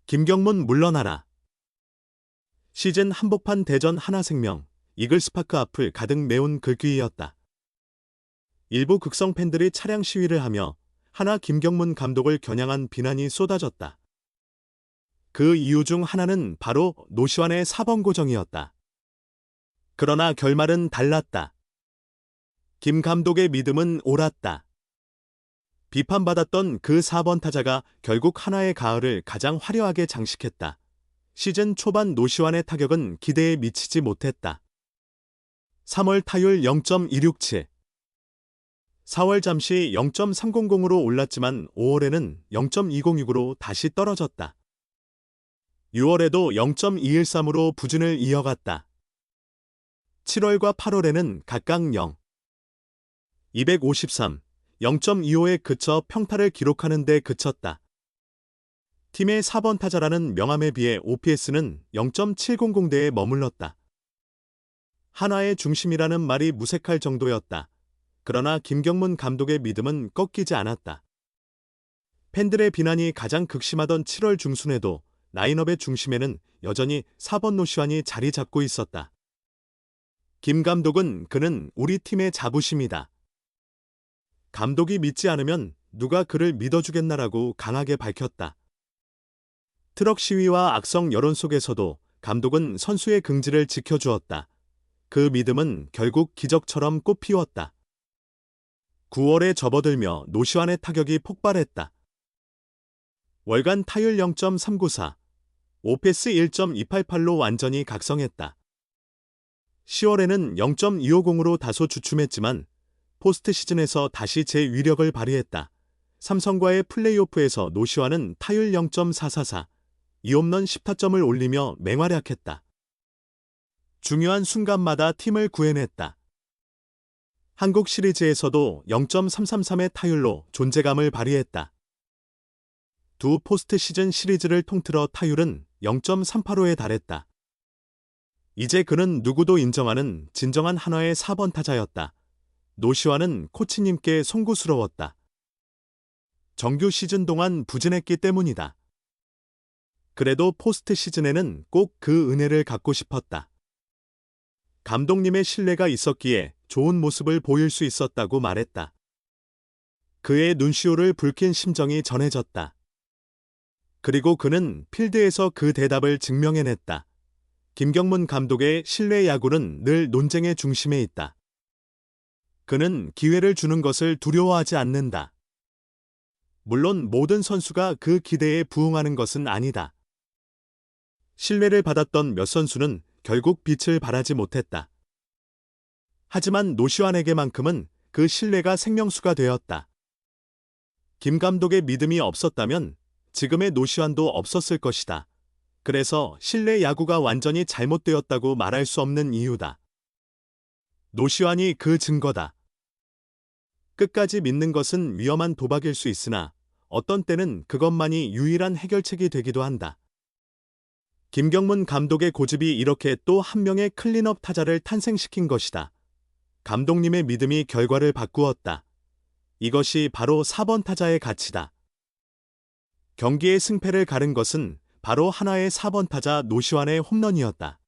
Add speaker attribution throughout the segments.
Speaker 1: 김경문 물러나라. 시즌 한복판 대전 하나생명, 이글스파크 앞을 가득 메운 글귀이었다. 일부 극성 팬들이 차량 시위를 하며 하나 김경문 감독을 겨냥한 비난이 쏟아졌다. 그 이유 중 하나는 바로 노시환의 4번 고정이었다. 그러나 결말은 달랐다. 김 감독의 믿음은 옳았다. 비판받았던 그 4번 타자가 결국 하나의 가을을 가장 화려하게 장식했다. 시즌 초반 노시환의 타격은 기대에 미치지 못했다. 3월 타율 0.267, 4월 잠시 0.300으로 올랐지만 5월에는 0.206으로 다시 떨어졌다. 6월에도 0.213으로 부진을 이어갔다. 7월과 8월에는 각각 0, 253, 0.25에 그쳐 평타를 기록하는 데 그쳤다. 팀의 4번 타자라는 명함에 비해 OPS는 0.700대에 머물렀다. 하나의 중심이라는 말이 무색할 정도였다. 그러나 김경문 감독의 믿음은 꺾이지 않았다. 팬들의 비난이 가장 극심하던 7월 중순에도 라인업의 중심에는 여전히 4번 노시환이 자리 잡고 있었다. 김 감독은 그는 우리 팀의 자부심이다. 감독이 믿지 않으면 누가 그를 믿어주겠나라고 강하게 밝혔다. 트럭 시위와 악성 여론 속에서도 감독은 선수의 긍지를 지켜주었다. 그 믿음은 결국 기적처럼 꽃피웠다. 9월에 접어들며 노시환의 타격이 폭발했다. 월간 타율 0.394, OPS 1.288로 완전히 각성했다. 10월에는 0.250으로 다소 주춤했지만 포스트 시즌에서 다시 제 위력을 발휘했다. 삼성과의 플레이오프에서 노시환은 타율 0.444, 2홈런 10타점을 올리며 맹활약했다. 중요한 순간마다 팀을 구해냈다. 한국 시리즈에서도 0.333의 타율로 존재감을 발휘했다. 두 포스트 시즌 시리즈를 통틀어 타율은 0.385에 달했다. 이제 그는 누구도 인정하는 진정한 한화의 4번 타자였다. 노시환은 코치님께 송구스러웠다. 정규 시즌 동안 부진했기 때문이다. 그래도 포스트 시즌에는 꼭 그 은혜를 갖고 싶었다. 감독님의 신뢰가 있었기에 좋은 모습을 보일 수 있었다고 말했다. 그의 눈시울을 붉힌 심정이 전해졌다. 그리고 그는 필드에서 그 대답을 증명해냈다. 김경문 감독의 신뢰 야구는 늘 논쟁의 중심에 있다. 그는 기회를 주는 것을 두려워하지 않는다. 물론 모든 선수가 그 기대에 부응하는 것은 아니다. 신뢰를 받았던 몇 선수는 결국 빛을 발하지 못했다. 하지만 노시환에게만큼은 그 신뢰가 생명수가 되었다. 김 감독의 믿음이 없었다면 지금의 노시환도 없었을 것이다. 그래서 신뢰 야구가 완전히 잘못되었다고 말할 수 없는 이유다. 노시환이 그 증거다. 끝까지 믿는 것은 위험한 도박일 수 있으나 어떤 때는 그것만이 유일한 해결책이 되기도 한다. 김경문 감독의 고집이 이렇게 또 한 명의 클린업 타자를 탄생시킨 것이다. 감독님의 믿음이 결과를 바꾸었다. 이것이 바로 4번 타자의 가치다. 경기의 승패를 가른 것은 바로 하나의 4번 타자 노시환의 홈런이었다.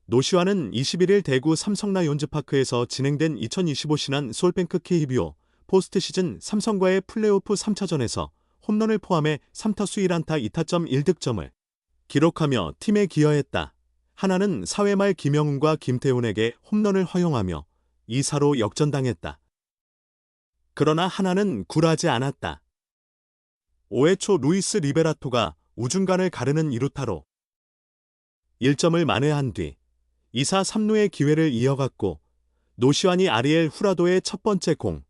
Speaker 1: 노시환은 21일 대구 삼성 라이온즈파크에서 진행된 2025 신한 솔뱅크 KBO 포스트 시즌 삼성과의 플레이오프 3차전에서 홈런을 포함해 3타수 1안타 2타점 1득점을 기록하며 팀에 기여했다. 하나는 4회 말 김영훈과 김태훈에게 홈런을 허용하며 2사로 역전당했다. 그러나 하나는 굴하지 않았다. 5회 초 루이스 리베라토가 우중간을 가르는 2루타로 1점을 만회한 뒤 2사 3루의 기회를 이어갔고 노시환이 아리엘 후라도의 첫 번째 공,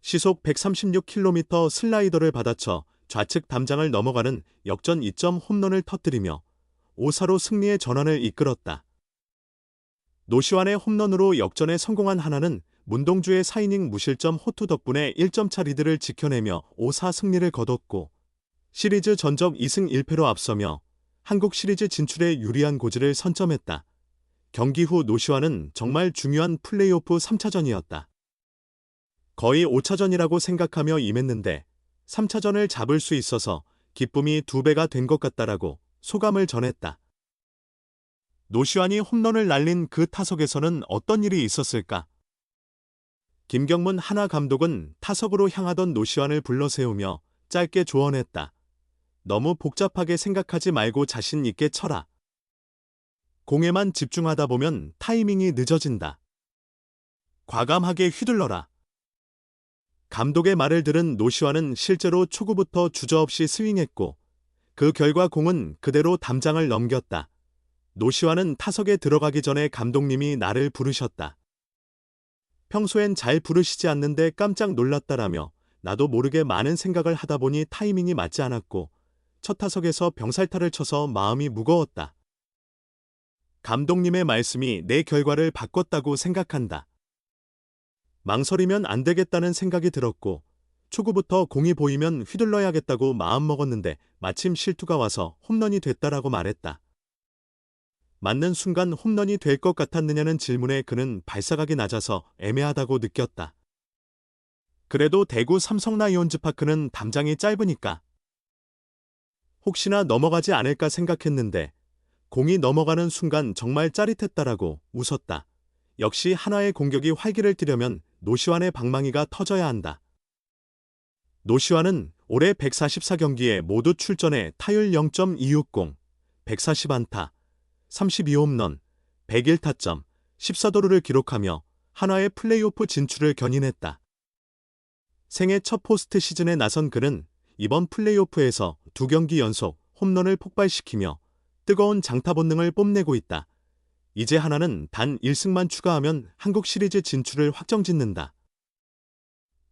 Speaker 1: 시속 136km 슬라이더를 받아쳐 좌측 담장을 넘어가는 역전 2점 홈런을 터뜨리며 5사로 승리의 전환을 이끌었다. 노시환의 홈런으로 역전에 성공한 하나는 문동주의 4이닝 무실점 호투 덕분에 1점차 리드를 지켜내며 5사 승리를 거뒀고 시리즈 전적 2승 1패로 앞서며 한국 시리즈 진출에 유리한 고지를 선점했다. 경기 후 노시환은 정말 중요한 플레이오프 3차전이었다. 거의 5차전이라고 생각하며 임했는데 3차전을 잡을 수 있어서 기쁨이 2배가 된 것 같다라고 소감을 전했다. 노시환이 홈런을 날린 그 타석에서는 어떤 일이 있었을까? 김경문 하나 감독은 타석으로 향하던 노시환을 불러 세우며 짧게 조언했다. 너무 복잡하게 생각하지 말고 자신 있게 쳐라. 공에만 집중하다 보면 타이밍이 늦어진다. 과감하게 휘둘러라. 감독의 말을 들은 노시환은 실제로 초구부터 주저없이 스윙했고 그 결과 공은 그대로 담장을 넘겼다. 노시환은 타석에 들어가기 전에 감독님이 나를 부르셨다. 평소엔 잘 부르시지 않는데 깜짝 놀랐다라며 나도 모르게 많은 생각을 하다 보니 타이밍이 맞지 않았고 첫 타석에서 병살타를 쳐서 마음이 무거웠다. 감독님의 말씀이 내 결과를 바꿨다고 생각한다. 망설이면 안 되겠다는 생각이 들었고 초구부터 공이 보이면 휘둘러야겠다고 마음먹었는데 마침 실투가 와서 홈런이 됐다라고 말했다. 맞는 순간 홈런이 될 것 같았느냐는 질문에 그는 발사각이 낮아서 애매하다고 느꼈다. 그래도 대구 삼성 라이온즈 파크는 담장이 짧으니까 혹시나 넘어가지 않을까 생각했는데 공이 넘어가는 순간 정말 짜릿했다라고 웃었다. 역시 하나의 공격이 활기를 띠려면 노시환의 방망이가 터져야 한다. 노시환은 올해 144경기에 모두 출전해 타율 0.260, 140안타, 32홈런, 101타점, 14도루를 기록하며 한화의 플레이오프 진출을 견인했다. 생애 첫 포스트 시즌에 나선 그는 이번 플레이오프에서 2경기 연속 홈런을 폭발시키며 뜨거운 장타 본능을 뽐내고 있다. 이제 하나는 단 1승만 추가하면 한국 시리즈 진출을 확정짓는다.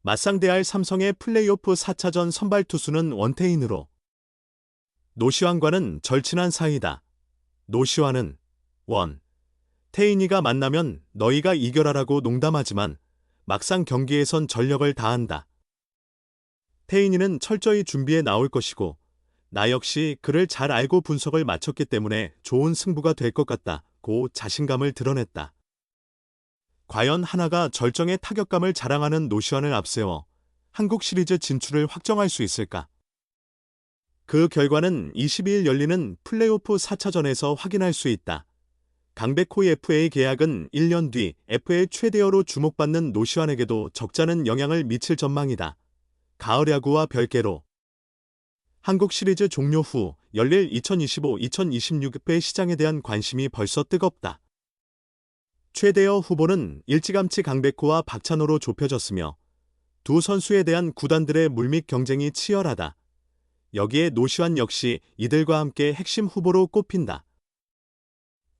Speaker 1: 맞상대할 삼성의 플레이오프 4차전 선발 투수는 원태인으로 노시환과는 절친한 사이다. 노시환은 태인이가 만나면 너희가 이겨라라고 농담하지만 막상 경기에선 전력을 다한다. 태인이는 철저히 준비해 나올 것이고 나 역시 그를 잘 알고 분석을 마쳤기 때문에 좋은 승부가 될 것 같다고 자신감을 드러냈다. 과연 하나가 절정의 타격감을 자랑하는 노시환을 앞세워 한국 시리즈 진출을 확정할 수 있을까? 그 결과는 22일 열리는 플레이오프 4차전에서 확인할 수 있다. 강백호의 FA 계약은 1년 뒤 FA 최대어로 주목받는 노시환에게도 적잖은 영향을 미칠 전망이다. 가을 야구와 별개로 한국 시리즈 종료 후 열릴 2025-2026 FA 시장에 대한 관심이 벌써 뜨겁다. 최대어 후보는 일찌감치 강백호와 박찬호로 좁혀졌으며 두 선수에 대한 구단들의 물밑 경쟁이 치열하다. 여기에 노시환 역시 이들과 함께 핵심 후보로 꼽힌다.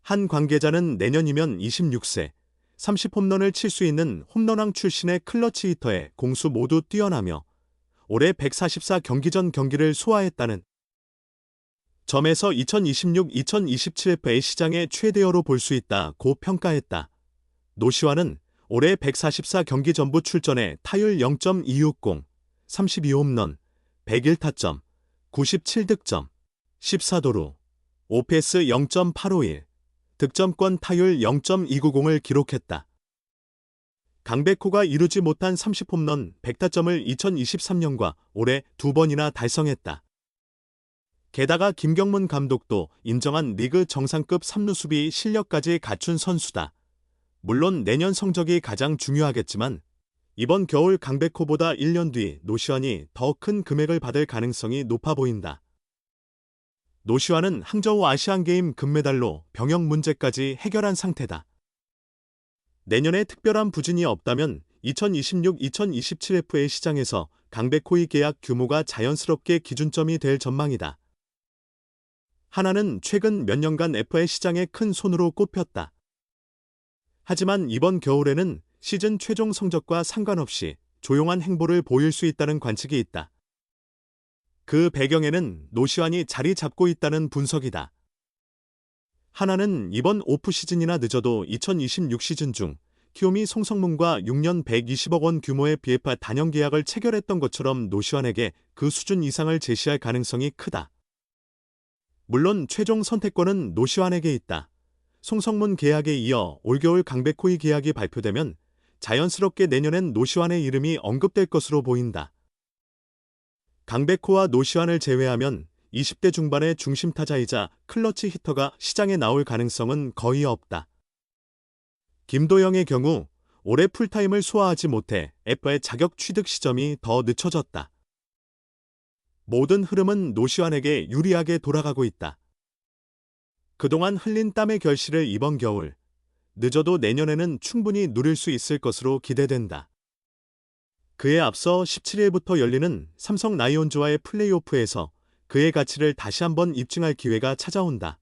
Speaker 1: 한 관계자는 내년이면 26세, 30홈런을 칠 수 있는 홈런왕 출신의 클러치 히터에 공수 모두 뛰어나며 올해 144경기 경기를 소화했다는 점에서 2026-2027 FA 시장의 최대어로 볼 수 있다고 평가했다. 노시환은 올해 144경기 전부 출전해 타율 0.260, 32홈런, 101타점, 97득점, 14도루, OPS 0.851, 득점권 타율 0.290을 기록했다. 강백호가 이루지 못한 30홈런 100타점을 2023년과 올해 2번이나 달성했다. 게다가 김경문 감독도 인정한 리그 정상급 3루 수비 실력까지 갖춘 선수다. 물론 내년 성적이 가장 중요하겠지만 이번 겨울 강백호보다 1년 뒤 노시환이 더 큰 금액을 받을 가능성이 높아 보인다. 노시환은 항저우 아시안게임 금메달로 병역 문제까지 해결한 상태다. 내년에 특별한 부진이 없다면 2026-2027 FA 시장에서 강백호의 계약 규모가 자연스럽게 기준점이 될 전망이다. 하나는 최근 몇 년간 FA 시장에 큰 손으로 꼽혔다. 하지만 이번 겨울에는 시즌 최종 성적과 상관없이 조용한 행보를 보일 수 있다는 관측이 있다. 그 배경에는 노시환이 자리 잡고 있다는 분석이다. 하나는 이번 오프 시즌이나 늦어도 2026 시즌 중 키움이 송성문과 6년 120억 원 규모의 BFA 단형 계약을 체결했던 것처럼 노시환에게 그 수준 이상을 제시할 가능성이 크다. 물론 최종 선택권은 노시환에게 있다. 송성문 계약에 이어 올겨울 강백호의 계약이 발표되면 자연스럽게 내년엔 노시환의 이름이 언급될 것으로 보인다. 강백호와 노시환을 제외하면 20대 중반의 중심 타자이자 클러치 히터가 시장에 나올 가능성은 거의 없다. 김도영의 경우 올해 풀타임을 소화하지 못해 F의 자격 취득 시점이 더 늦춰졌다. 모든 흐름은 노시환에게 유리하게 돌아가고 있다. 그동안 흘린 땀의 결실을 이번 겨울, 늦어도 내년에는 충분히 누릴 수 있을 것으로 기대된다. 그에 앞서 17일부터 열리는 삼성 라이온즈와의 플레이오프에서 그의 가치를 다시 한번 입증할 기회가 찾아온다.